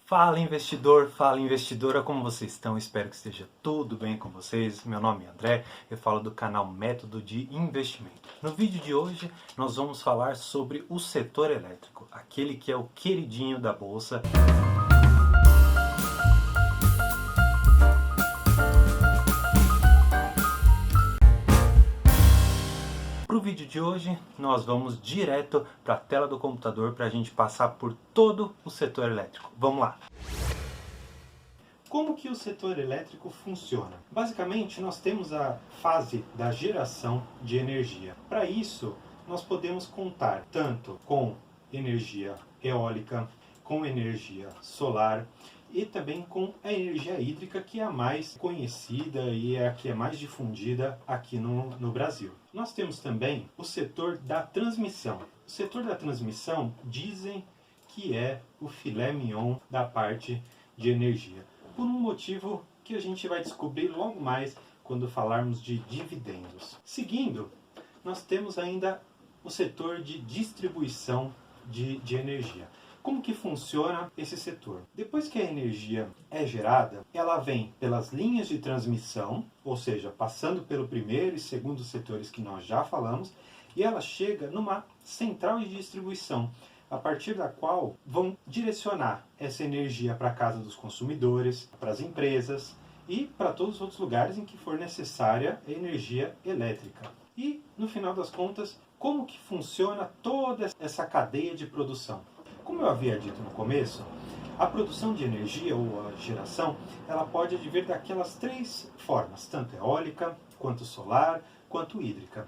Fala investidora, como vocês estão? Espero que esteja tudo bem com vocês. Meu nome é André, eu falo do canal Método de Investimento. No vídeo de hoje nós vamos falar sobre o setor elétrico, aquele que é o queridinho da bolsa. Para o vídeo de hoje, nós vamos direto para a tela do computador para a gente passar por todo o setor elétrico. Vamos lá! Como que o setor elétrico funciona? Basicamente, nós temos a fase da geração de energia. Para isso, nós podemos contar tanto com energia eólica, com energia solar e também com a energia hídrica, que é a mais conhecida e é a que é mais difundida aqui no Brasil. Nós temos também o setor da transmissão. O setor da transmissão dizem que é o filé mignon da parte de energia, por um motivo que a gente vai descobrir logo mais quando falarmos de dividendos. Seguindo, nós temos ainda o setor de distribuição de energia. Como que funciona esse setor? Depois que a energia é gerada, ela vem pelas linhas de transmissão, ou seja, passando pelo primeiro e segundo setores que nós já falamos, e ela chega numa central de distribuição, a partir da qual vão direcionar essa energia para a casa dos consumidores, para as empresas e para todos os outros lugares em que for necessária a energia elétrica. E, no final das contas, como que funciona toda essa cadeia de produção? Como eu havia dito no começo, a produção de energia ou a geração, ela pode advir daquelas três formas, tanto eólica, quanto solar, quanto hídrica.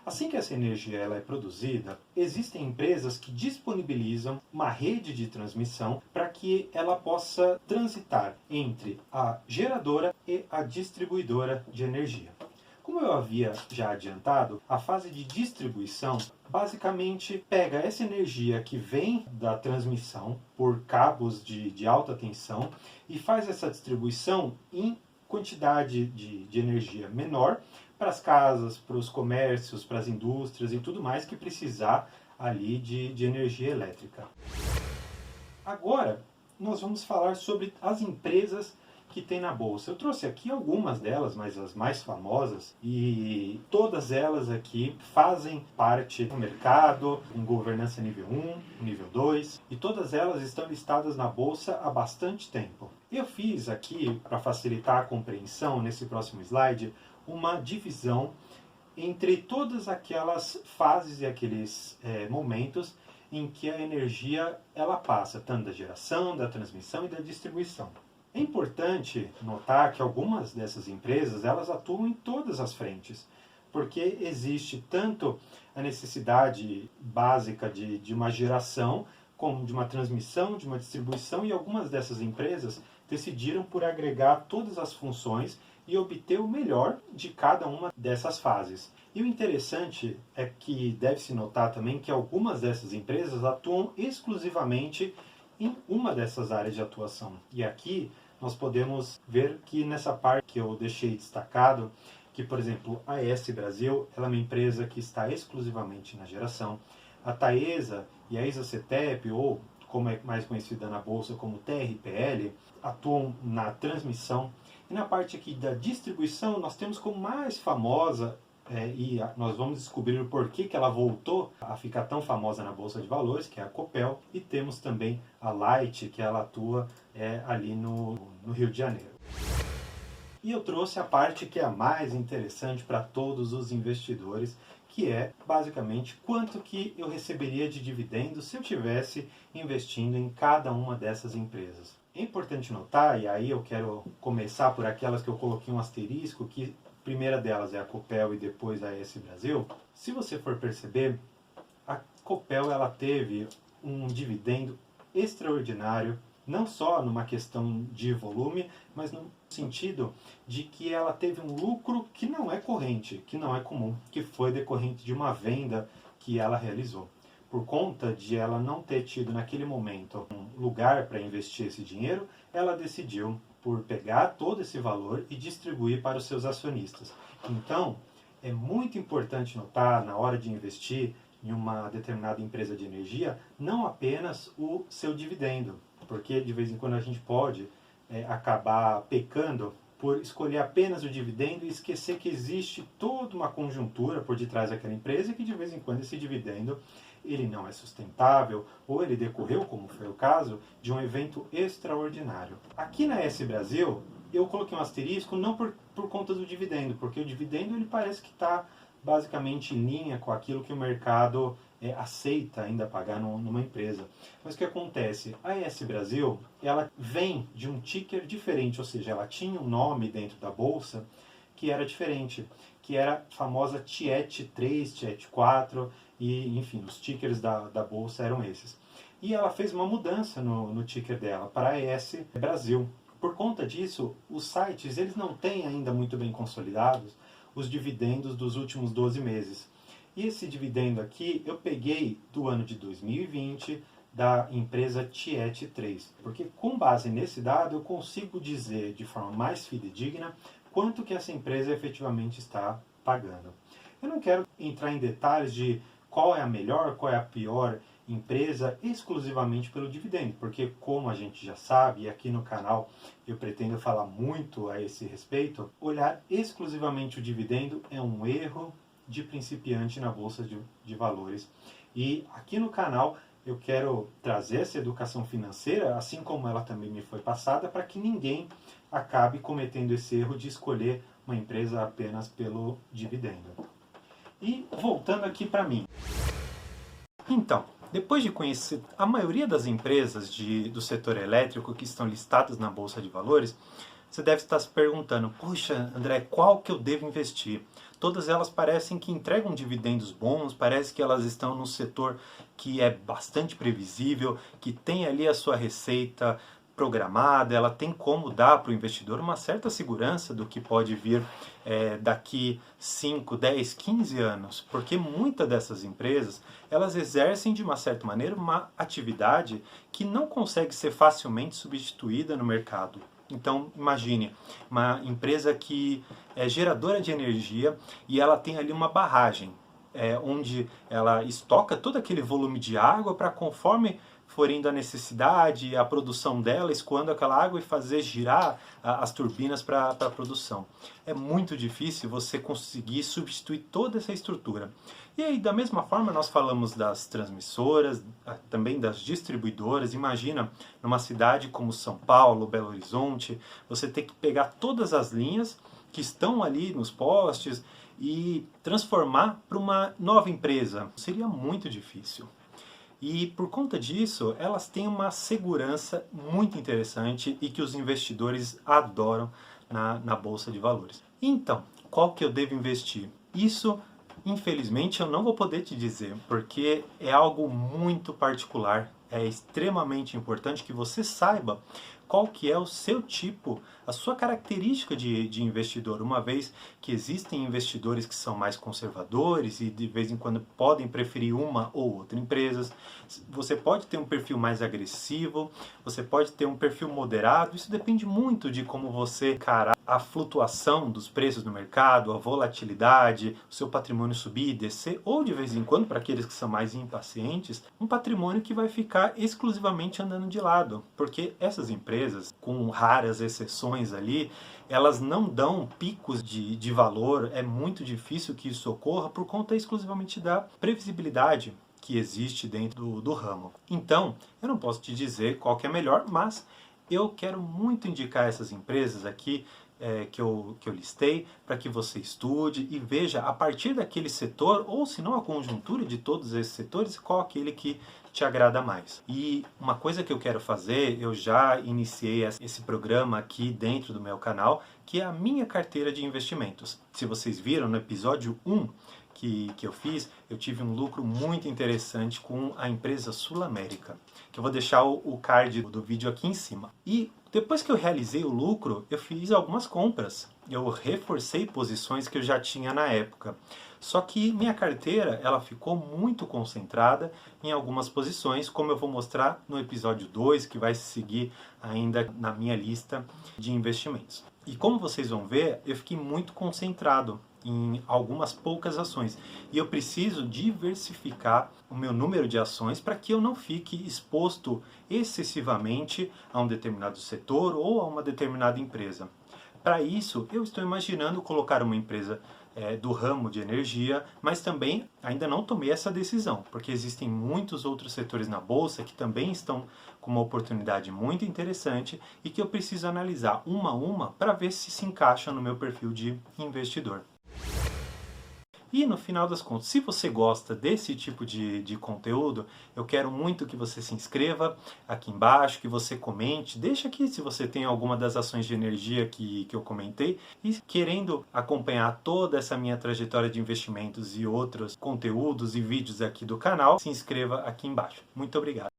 Assim que essa energia ela é produzida, existem empresas que disponibilizam uma rede de transmissão para que ela possa transitar entre a geradora e a distribuidora de energia. Como eu havia já adiantado, a fase de distribuição basicamente pega essa energia que vem da transmissão por cabos de alta tensão e faz essa distribuição em quantidade de energia menor para as casas, para os comércios, para as indústrias e tudo mais que precisar ali de energia elétrica. Agora, nós vamos falar sobre as empresas que tem na bolsa. Eu trouxe aqui algumas delas, mas as mais famosas, e todas elas aqui fazem parte do mercado, em governança nível 1, nível 2, e todas elas estão listadas na bolsa há bastante tempo. Eu fiz aqui, para facilitar a compreensão, nesse próximo slide, uma divisão entre todas aquelas fases e aqueles momentos em que a energia ela passa, tanto da geração, da transmissão e da distribuição. É importante notar que algumas dessas empresas elas atuam em todas as frentes, porque existe tanto a necessidade básica de uma geração, como de uma transmissão, de uma distribuição, e algumas dessas empresas decidiram por agregar todas as funções e obter o melhor de cada uma dessas fases. E o interessante é que deve-se notar também que algumas dessas empresas atuam exclusivamente em uma dessas áreas de atuação. E aqui nós podemos ver que nessa parte que eu deixei destacado, que, por exemplo, a ES Brasil ela é uma empresa que está exclusivamente na geração. A Taesa e a Isacetep, ou como é mais conhecida na bolsa como TRPL, atuam na transmissão. E na parte aqui da distribuição, nós temos como mais famosa, e nós vamos descobrir o porquê que ela voltou a ficar tão famosa na Bolsa de Valores, que é a Copel, e temos também a Light, que ela atua ali no Rio de Janeiro. E eu trouxe a parte que é a mais interessante para todos os investidores, que é basicamente quanto que eu receberia de dividendos se eu tivesse investindo em cada uma dessas empresas. É importante notar, e aí eu quero começar por aquelas que eu coloquei um asterisco, que a primeira delas é a Copel e depois a ES Brasil. Se você for perceber, a Copel ela teve um dividendo extraordinário, não só numa questão de volume, mas no sentido de que ela teve um lucro que não é corrente, que não é comum, que foi decorrente de uma venda que ela realizou. Por conta de ela não ter tido naquele momento um lugar para investir esse dinheiro, ela decidiu por pegar todo esse valor e distribuir para os seus acionistas. Então, é muito importante notar, na hora de investir em uma determinada empresa de energia, não apenas o seu dividendo, porque de vez em quando a gente pode acabar pecando por escolher apenas o dividendo e esquecer que existe toda uma conjuntura por detrás daquela empresa e que de vez em quando esse dividendo ele não é sustentável ou ele decorreu, como foi o caso, de um evento extraordinário. Aqui na S Brasil, eu coloquei um asterisco não por conta do dividendo, porque o dividendo ele parece que está basicamente em linha com aquilo que o mercado aceita ainda pagar numa empresa. Mas o que acontece? A ES Brasil, ela vem de um ticker diferente, ou seja, ela tinha um nome dentro da bolsa que era diferente, que era a famosa TIET 3, TIET 4, e enfim, os tickers da bolsa eram esses. E ela fez uma mudança no ticker dela para a ES Brasil. Por conta disso, os sites eles não têm ainda muito bem consolidados os dividendos dos últimos 12 meses. E esse dividendo aqui eu peguei do ano de 2020 da empresa TIET 3, porque com base nesse dado eu consigo dizer de forma mais fidedigna quanto que essa empresa efetivamente está pagando. Eu não quero entrar em detalhes de qual é a melhor, qual é a pior empresa exclusivamente pelo dividendo, porque como a gente já sabe, e aqui no canal eu pretendo falar muito a esse respeito, olhar exclusivamente o dividendo é um erro de principiante na Bolsa de Valores. E aqui no canal eu quero trazer essa educação financeira, assim como ela também me foi passada, para que ninguém acabe cometendo esse erro de escolher uma empresa apenas pelo dividendo. E voltando aqui para mim. Então, depois de conhecer a maioria das empresas do setor elétrico que estão listadas na Bolsa de Valores, você deve estar se perguntando, poxa, André, qual que eu devo investir? Todas elas parecem que entregam dividendos bons, parece que elas estão num setor que é bastante previsível, que tem ali a sua receita programada, ela tem como dar para o investidor uma certa segurança do que pode vir daqui 5, 10, 15 anos, porque muitas dessas empresas, elas exercem de uma certa maneira uma atividade que não consegue ser facilmente substituída no mercado. Então, imagine, uma empresa que é geradora de energia e ela tem ali uma barragem, onde ela estoca todo aquele volume de água para conforme for indo a necessidade, a produção dela, escoando aquela água e fazer girar as turbinas para a produção. É muito difícil você conseguir substituir toda essa estrutura. E aí, da mesma forma, nós falamos das transmissoras, também das distribuidoras. Imagina, numa cidade como São Paulo, Belo Horizonte, você ter que pegar todas as linhas que estão ali nos postes e transformar para uma nova empresa. Seria muito difícil. E por conta disso, elas têm uma segurança muito interessante e que os investidores adoram na Bolsa de Valores. Então, qual que eu devo investir? Isso, infelizmente, eu não vou poder te dizer, porque é algo muito particular. É extremamente importante que você saiba qual que é o seu tipo, a sua característica de investidor, uma vez que existem investidores que são mais conservadores e de vez em quando podem preferir uma ou outra empresa. Você pode ter um perfil mais agressivo, você pode ter um perfil moderado, isso depende muito de como você encarar a flutuação dos preços no mercado, a volatilidade, o seu patrimônio subir e descer, ou de vez em quando, para aqueles que são mais impacientes, um patrimônio que vai ficar exclusivamente andando de lado, porque essas empresas, com raras exceções ali, elas não dão picos de valor, é muito difícil que isso ocorra por conta exclusivamente da previsibilidade que existe dentro do ramo. Então, eu não posso te dizer qual que é melhor, mas eu quero muito indicar essas empresas aqui que eu listei, para que você estude e veja a partir daquele setor, ou se não a conjuntura de todos esses setores, qual aquele que te agrada mais. E uma coisa que eu quero fazer, eu já iniciei esse programa aqui dentro do meu canal, que é a minha carteira de investimentos. Se vocês viram no episódio 1 que eu fiz, eu tive um lucro muito interessante com a empresa SulAmérica, que eu vou deixar o card do vídeo aqui em cima. E depois que eu realizei o lucro, eu fiz algumas compras. Eu reforcei posições que eu já tinha na época. Só que minha carteira ela ficou muito concentrada em algumas posições, como eu vou mostrar no episódio 2, que vai seguir ainda na minha lista de investimentos. E como vocês vão ver, eu fiquei muito concentrado em algumas poucas ações. E eu preciso diversificar o meu número de ações para que eu não fique exposto excessivamente a um determinado setor ou a uma determinada empresa. Para isso, eu estou imaginando colocar uma empresa do ramo de energia, mas também ainda não tomei essa decisão, porque existem muitos outros setores na bolsa que também estão com uma oportunidade muito interessante e que eu preciso analisar uma a uma para ver se encaixa no meu perfil de investidor. E no final das contas, se você gosta desse tipo de conteúdo, eu quero muito que você se inscreva aqui embaixo, que você comente, deixa aqui se você tem alguma das ações de energia que eu comentei e querendo acompanhar toda essa minha trajetória de investimentos e outros conteúdos e vídeos aqui do canal, se inscreva aqui embaixo. Muito obrigado.